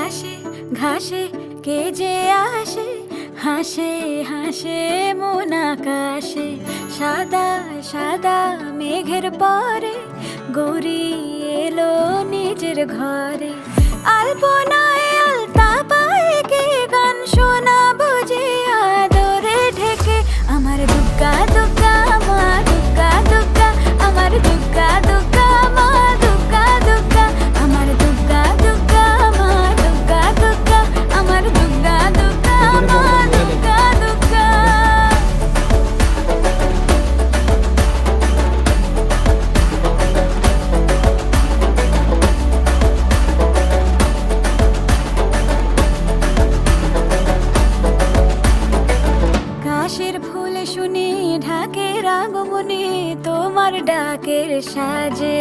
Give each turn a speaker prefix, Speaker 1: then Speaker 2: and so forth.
Speaker 1: ঘাসে ঘাসে কে যে আসে, হাসে হাসে মন আকাশে। সাদা সাদা মেঘের পরে গৌরী এলো নিজের ঘরে। আলপনায় আলতা পায়ে কে গান শোনাবো যে আদরে ঢেকে। আমার দুগ্গা দুগ্গা মা দুগ্গা দুগ্গা, আমার দুগ্গা দুগ্গা মা দুগ্গা দুগ্গা, আমার দুগ্গা দুগ্গা মা দুগ্গা দুগ্গা, আমার দুগ্গা দুগ্গা মা দুগ্গা দুগ্গা। কাশের ফুল শুনি ঢাকের আগমনে, তোমার ডাকের সাজে